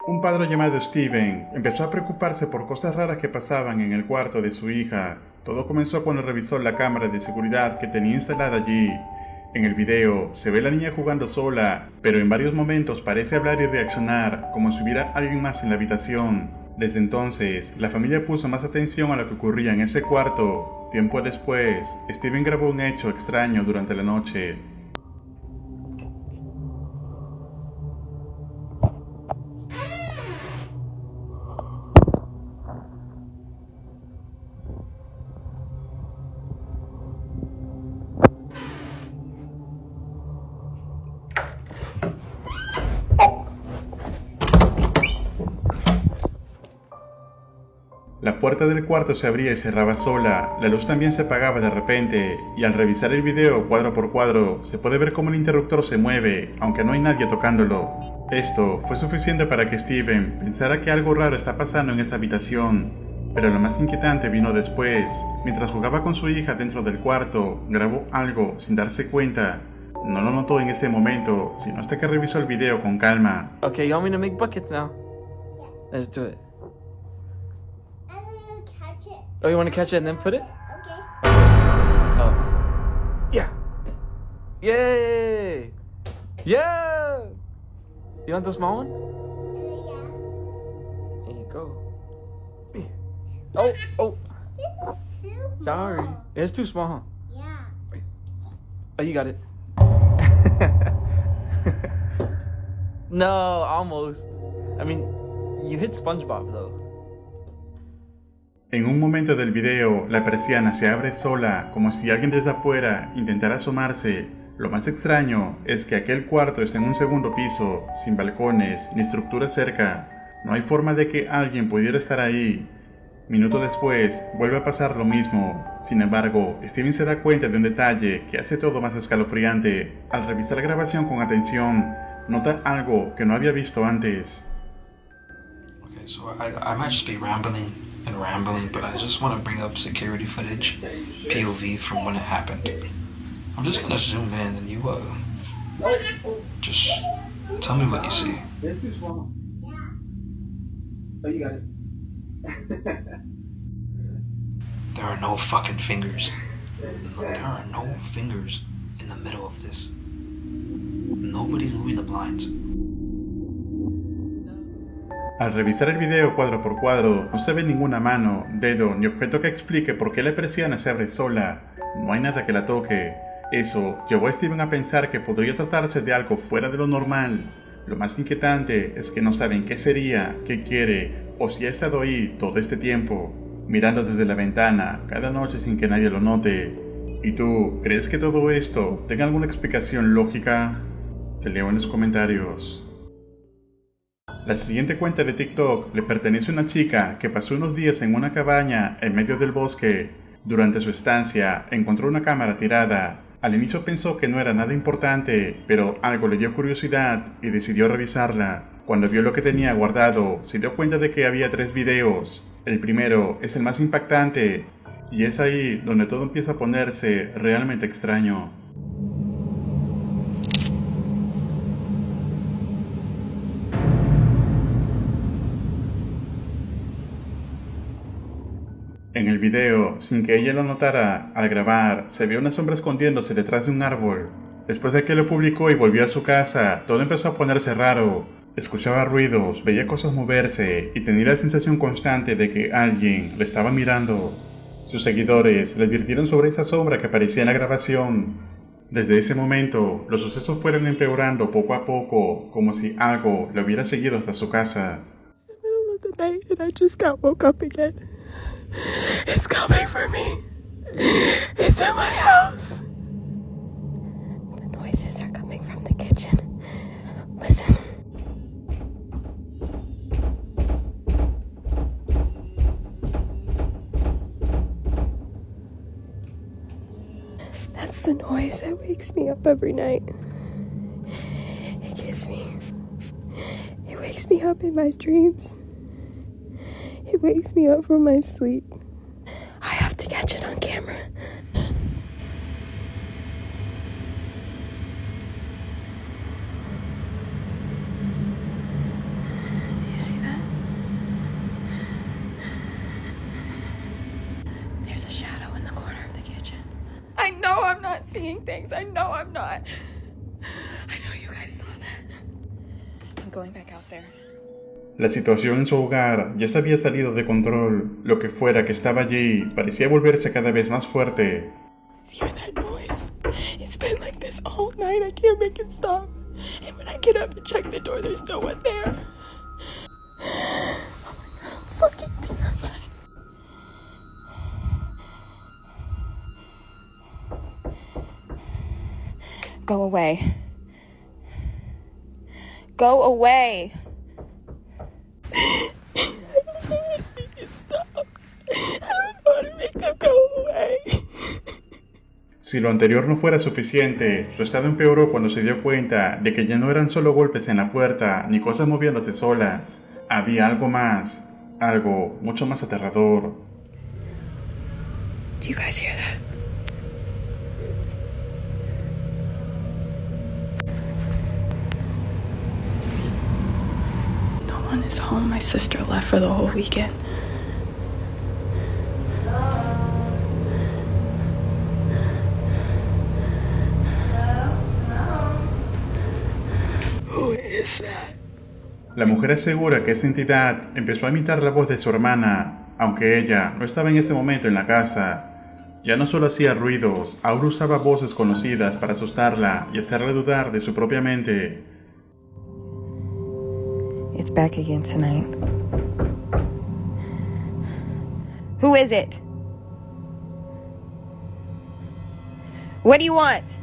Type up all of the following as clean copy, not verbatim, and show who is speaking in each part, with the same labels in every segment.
Speaker 1: Un padre llamado Steven empezó a preocuparse por cosas raras que pasaban en el cuarto de su hija. Todo comenzó cuando revisó la cámara de seguridad que tenía instalada allí. En el video se ve a la niña jugando sola, pero en varios momentos parece hablar y reaccionar como si hubiera alguien más en la habitación. Desde entonces, la familia puso más atención a lo que ocurría en ese cuarto. Tiempo después, Steven grabó un hecho extraño durante la noche. La puerta del cuarto se abría y cerraba sola, la luz también se apagaba de repente, y al revisar el video cuadro por cuadro, se puede ver cómo el interruptor se mueve, aunque no hay nadie tocándolo. Esto fue suficiente para que Steven pensara que algo raro está pasando en esa habitación, pero lo más inquietante vino después. Mientras jugaba con su hija dentro del cuarto, grabó algo sin darse cuenta. No lo notó en ese momento, sino hasta que revisó el video con calma.
Speaker 2: Okay, you want me to make buckets now?
Speaker 3: Yeah.
Speaker 2: Let's do it.
Speaker 3: I'm gonna catch it.
Speaker 2: Oh, you want to catch it and then put it?
Speaker 3: Okay.
Speaker 2: Oh. Yeah. Yay! Yeah! You want the small one?
Speaker 3: Yeah.
Speaker 2: There you go. Oh, oh,
Speaker 3: This is too
Speaker 2: sorry.
Speaker 3: small.
Speaker 2: It's too small, huh?
Speaker 3: Yeah.
Speaker 2: Oh, you got it. No, almost. I mean, you hit SpongeBob though.
Speaker 1: En un momento del video, la persiana se abre sola, como si alguien desde afuera intentara asomarse. Lo más extraño es que aquel cuarto está en un segundo piso, sin balcones ni estructura cerca. No hay forma de que alguien pudiera estar ahí. Minutos después, vuelve a pasar lo mismo. Sin embargo, Steven se da cuenta de un detalle que hace todo más escalofriante. Al revisar la grabación con atención, nota algo que no había visto antes.
Speaker 4: Okay, so I might just be rambling and rambling, but I just want to bring up security footage, POV from when it happened. I'm just gonna zoom in and you just tell me what you see.
Speaker 2: Oh, you got it.
Speaker 4: There are no fucking fingers. There are no fingers in the middle of this. Nobody's moving the blinds.
Speaker 1: Al revisar el video cuadro por cuadro, no se ve ninguna mano, dedo ni objeto que explique por qué la persiana se abre sola. No hay nada que la toque. Eso llevó a Steven a pensar que podría tratarse de algo fuera de lo normal. Lo más inquietante es que no saben qué sería, qué quiere o si ha estado ahí todo este tiempo, mirando desde la ventana cada noche sin que nadie lo note. ¿Y tú crees que todo esto tenga alguna explicación lógica? Te leo en los comentarios. La siguiente cuenta de TikTok le pertenece a una chica que pasó unos días en una cabaña en medio del bosque. Durante su estancia encontró una cámara tirada. Al inicio pensó que no era nada importante, pero algo le dio curiosidad y decidió revisarla. Cuando vio lo que tenía guardado, se dio cuenta de que había 3 videos. El primero es el más impactante, y es ahí donde todo empieza a ponerse realmente extraño. En el video, sin que ella lo notara, al grabar, se ve una sombra escondiéndose detrás de un árbol. Después de que lo publicó y volvió a su casa, todo empezó a ponerse raro. Escuchaba ruidos, veía cosas moverse y tenía la sensación constante de que alguien le estaba mirando. Sus seguidores le advirtieron sobre esa sombra que aparecía en la grabación. Desde ese momento, los sucesos fueron empeorando poco a poco, como si algo le hubiera seguido hasta su casa.
Speaker 5: Middle of the night and I just got woke up again. It's coming for me. It's in my house. The noises are coming from the kitchen. Listen. That's the noise that wakes me up every night. It gets me. It wakes me up in my dreams. It wakes me up from my sleep. I have to catch it on camera. These seeing things. I know I'm not. I know you guys saw that. I'm going back out there.
Speaker 1: La situación en su hogar ya se había salido de control. Lo que fuera que estaba allí parecía volverse cada vez más fuerte.
Speaker 5: Hear that noise? It's been like this all night. I can't make it stop. And when I get up and check the door, there's no one there. Oh my god, I'm fucking terrified. Go away. Go away. I don't know how to make it stop. I don't know how to make them go away.
Speaker 1: Si lo anterior no fuera suficiente, su estado empeoró cuando se dio cuenta de que ya no eran solo golpes en la puerta ni cosas moviéndose solas. Había algo más, algo mucho más aterrador.
Speaker 5: Do you guys hear that? No one is home. My sister left for the whole weekend. Who is that?
Speaker 1: La mujer asegura que esa entidad empezó a imitar la voz de su hermana, aunque ella no estaba en ese momento en la casa. Ya no solo hacía ruidos, ahora usaba voces conocidas para asustarla y hacerla dudar de su propia mente.
Speaker 5: It's back again tonight. Who is it? What do you want?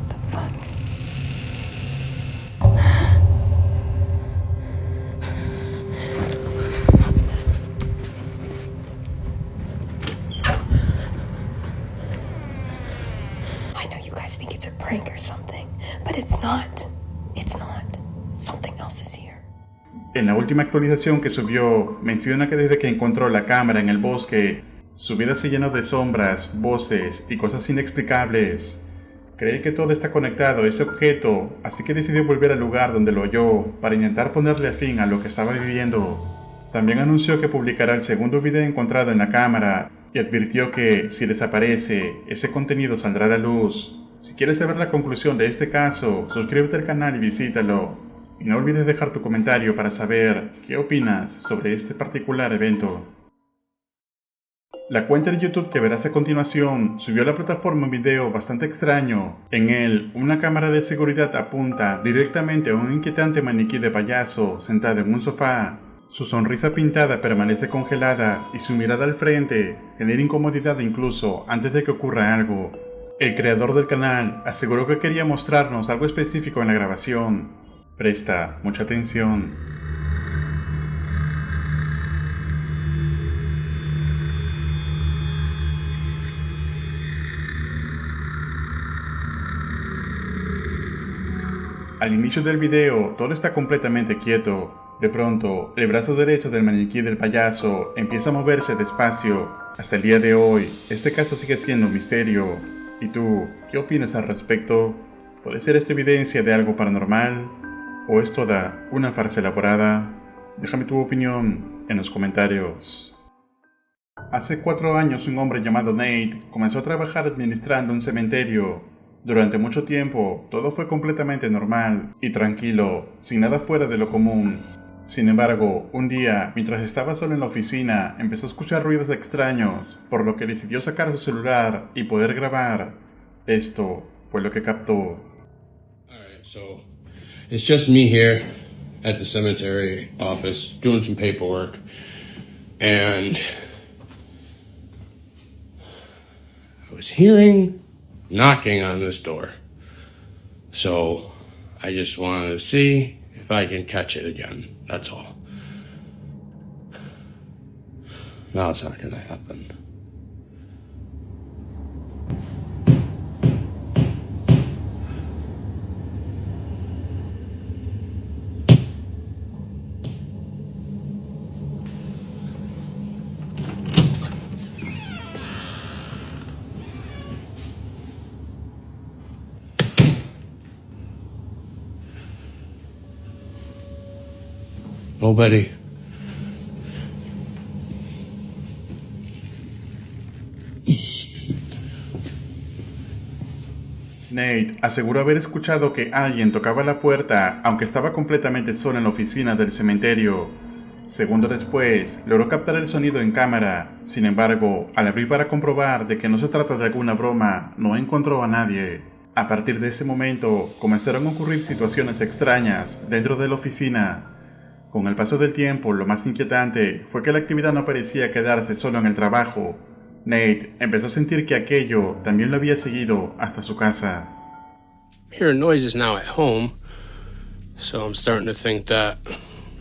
Speaker 5: The fuck? I know you guys think it's a prank or something, but it's not. It's not. Something else is here.
Speaker 1: En la última actualización que subió, menciona que desde que encontró la cámara en el bosque, su vida se llenó de sombras, voces y cosas inexplicables. Cree que todo está conectado a ese objeto, así que decidió volver al lugar donde lo oyó para intentar ponerle fin a lo que estaba viviendo. También anunció que publicará el segundo video encontrado en la cámara y advirtió que, si desaparece, ese contenido saldrá a la luz. Si quieres saber la conclusión de este caso, suscríbete al canal y visítalo. Y no olvides dejar tu comentario para saber qué opinas sobre este particular evento. La cuenta de YouTube que verás a continuación subió a la plataforma un video bastante extraño. En él, una cámara de seguridad apunta directamente a un inquietante maniquí de payaso sentado en un sofá. Su sonrisa pintada permanece congelada y su mirada al frente genera incomodidad incluso antes de que ocurra algo. El creador del canal aseguró que quería mostrarnos algo específico en la grabación. Presta mucha atención. Al inicio del video, todo está completamente quieto. De pronto, el brazo derecho del maniquí del payaso empieza a moverse despacio. Hasta el día de hoy, este caso sigue siendo un misterio. ¿Y tú, qué opinas al respecto? ¿Puede ser esto evidencia de algo paranormal? ¿O es toda una farsa elaborada? Déjame tu opinión en los comentarios. Hace 4 años un hombre llamado Nate comenzó a trabajar administrando un cementerio. Durante mucho tiempo todo fue completamente normal y tranquilo, sin nada fuera de lo común. Sin embargo, un día, mientras estaba solo en la oficina, empezó a escuchar ruidos extraños, por lo que decidió sacar su celular y poder grabar. Esto fue lo que captó.
Speaker 6: Alright, so it's just me here at the cemetery office doing some paperwork, and I was hearing knocking on this door. So I just wanted to see if I can catch it again. That's all. No, it's not gonna happen. Nobody.
Speaker 1: Nate aseguró haber escuchado que alguien tocaba la puerta aunque estaba completamente solo en la oficina del cementerio. Segundos después, logró captar el sonido en cámara. Sin embargo, al abrir para comprobar de que no se trata de alguna broma, no encontró a nadie. A partir de ese momento, comenzaron a ocurrir situaciones extrañas dentro de la oficina. Con el paso del tiempo, lo más inquietante fue que la actividad no parecía quedarse solo en el trabajo. Nate empezó a sentir que aquello también lo había seguido hasta su casa.
Speaker 6: Hearing noises now at home, so I'm starting to think that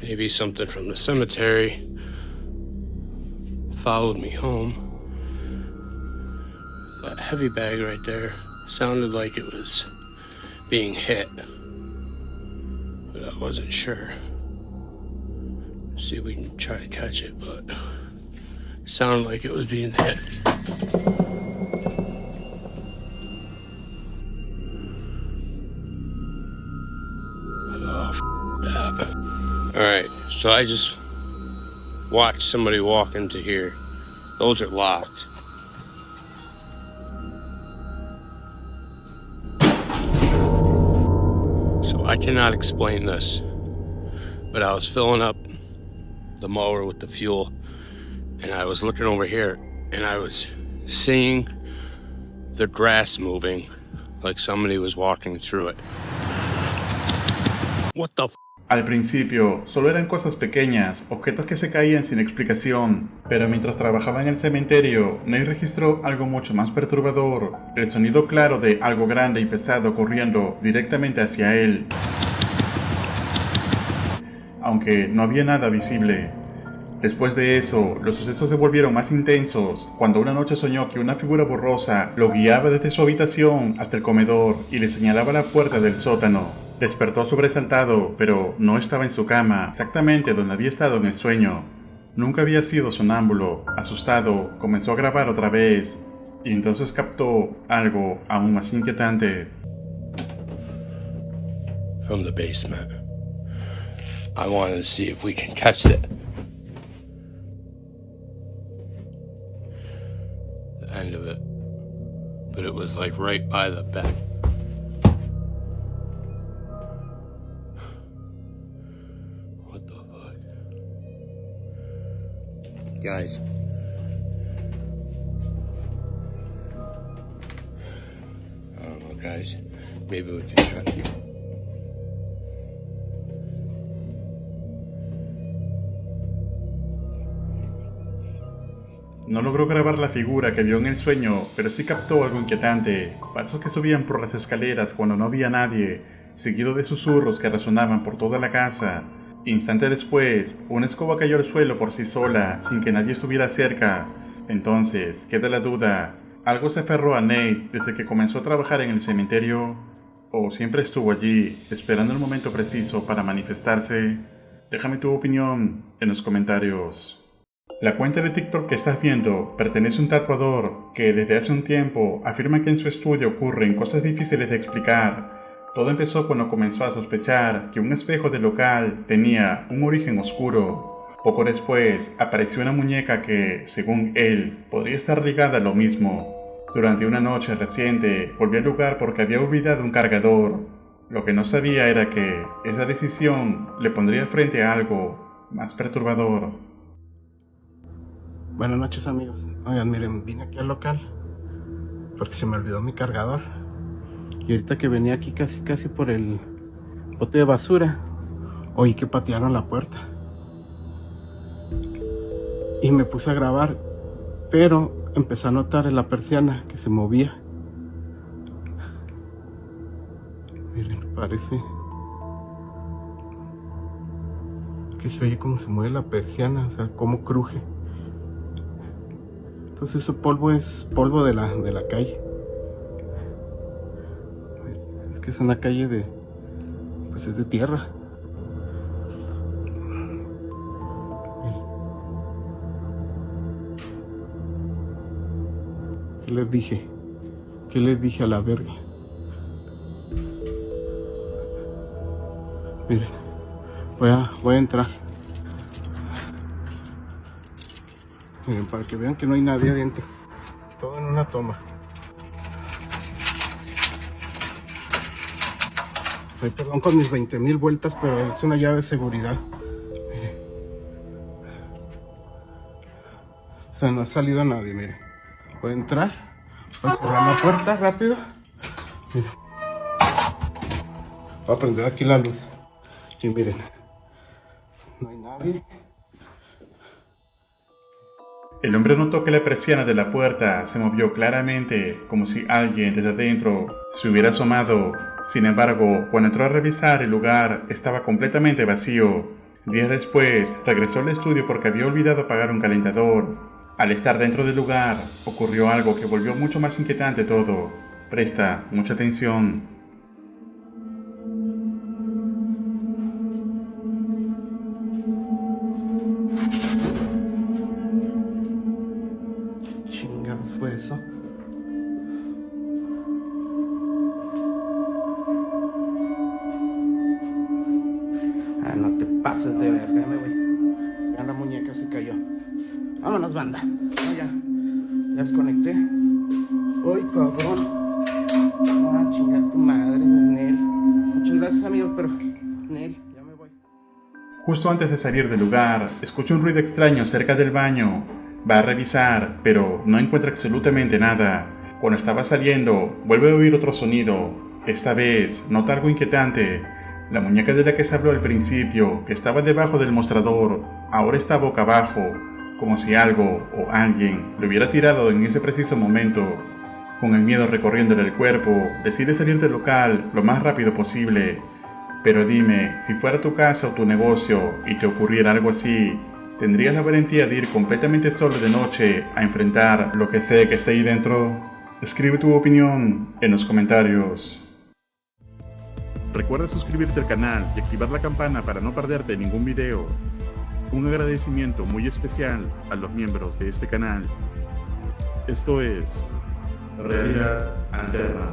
Speaker 6: maybe something from the cemetery followed me home. That heavy bag right there sounded like it was being hit, but I wasn't sure. See if we can try to catch it, but it sounded like it was being hit. Oh, that. Alright, so I just watched somebody walk into here. Those are locked. So I cannot explain this, but I was filling up the mower with the fuel, and I was looking over here, and I was seeing the grass moving, like somebody was walking through it. What the f***?
Speaker 1: Al principio, solo eran cosas pequeñas, objetos que se caían sin explicación, pero mientras trabajaba en el cementerio, Nate registró algo mucho más perturbador, el sonido claro de algo grande y pesado corriendo directamente hacia él. Aunque no había nada visible. Después de eso, los sucesos se volvieron más intensos cuando una noche soñó que una figura borrosa lo guiaba desde su habitación hasta el comedor y le señalaba la puerta del sótano. Despertó sobresaltado, pero no estaba en su cama, exactamente donde había estado en el sueño. Nunca había sido sonámbulo. Asustado, comenzó a grabar otra vez, y entonces captó algo aún más inquietante.
Speaker 6: From the basement. I wanted to see if we can catch it. The end of it. But it was like right by the bed. What the fuck? Guys. I don't know, guys. Maybe we can try to...
Speaker 1: No logró grabar la figura que vio en el sueño, pero sí captó algo inquietante. Pasos que subían por las escaleras cuando no había nadie, seguido de susurros que resonaban por toda la casa. Instante después, una escoba cayó al suelo por sí sola, sin que nadie estuviera cerca. Entonces, queda la duda, ¿algo se aferró a Nate desde que comenzó a trabajar en el cementerio? ¿O siempre estuvo allí, esperando el momento preciso para manifestarse? Déjame tu opinión en los comentarios. La cuenta de TikTok que estás viendo pertenece a un tatuador que desde hace un tiempo afirma que en su estudio ocurren cosas difíciles de explicar. Todo empezó cuando comenzó a sospechar que un espejo del local tenía un origen oscuro. Poco después apareció una muñeca que, según él, podría estar ligada a lo mismo. Durante una noche reciente volvió al lugar porque había olvidado un cargador. Lo que no sabía era que esa decisión le pondría frente a algo más perturbador.
Speaker 7: Buenas noches, amigos. Oigan, miren, vine aquí al local porque se me olvidó mi cargador. Y ahorita que venía aquí casi por el bote de basura, oí que patearon la puerta. Y me puse a grabar, pero empecé a notar en la persiana que se movía. Miren, parece que se oye como se mueve la persiana, o sea, como cruje. Entonces ese polvo es polvo de la calle. Es que es una calle de... pues es de tierra. ¿Qué les dije? ¿Qué les dije a la verga? Miren, voy a entrar. Miren, para que vean que no hay nadie adentro. Todo en una toma. Ay, perdón con mis 20,000 vueltas, pero es una llave de seguridad. Mire. O sea, no ha salido nadie, mire. Voy a entrar. Voy a cerrar la puerta rápido. Mire. Voy a prender aquí la luz. Y miren. No hay nadie.
Speaker 1: El hombre notó que la persiana de la puerta se movió claramente, como si alguien desde adentro se hubiera asomado. Sin embargo, cuando entró a revisar, el lugar estaba completamente vacío. Días después, regresó al estudio porque había olvidado apagar un calentador. Al estar dentro del lugar, ocurrió algo que volvió mucho más inquietante todo. Presta mucha atención.
Speaker 7: Chingados fue eso. Ah, no te pases de verga, me voy. Ya la muñeca se cayó. Vámonos, banda. No, ya desconecté. Uy, cabrón. Ah, chingar tu madre, Nel. Muchas gracias, amigo, pero Nel, ya me voy.
Speaker 1: Justo antes de salir del lugar, escucha un ruido extraño cerca del baño. Va a revisar, pero no encuentra absolutamente nada. Cuando estaba saliendo, vuelve a oír otro sonido. Esta vez, nota algo inquietante. La muñeca de la que se habló al principio, que estaba debajo del mostrador, ahora está boca abajo, como si algo o alguien lo hubiera tirado en ese preciso momento. Con el miedo recorriéndole el cuerpo, decide salir del local lo más rápido posible. Pero dime, si fuera tu casa o tu negocio y te ocurriera algo así, ¿tendrías la valentía de ir completamente solo de noche a enfrentar lo que sea que esté ahí dentro? Escribe tu opinión en los comentarios. Recuerda suscribirte al canal y activar la campana para no perderte ningún video. Un agradecimiento muy especial a los miembros de este canal. Esto es Realidad Alterna.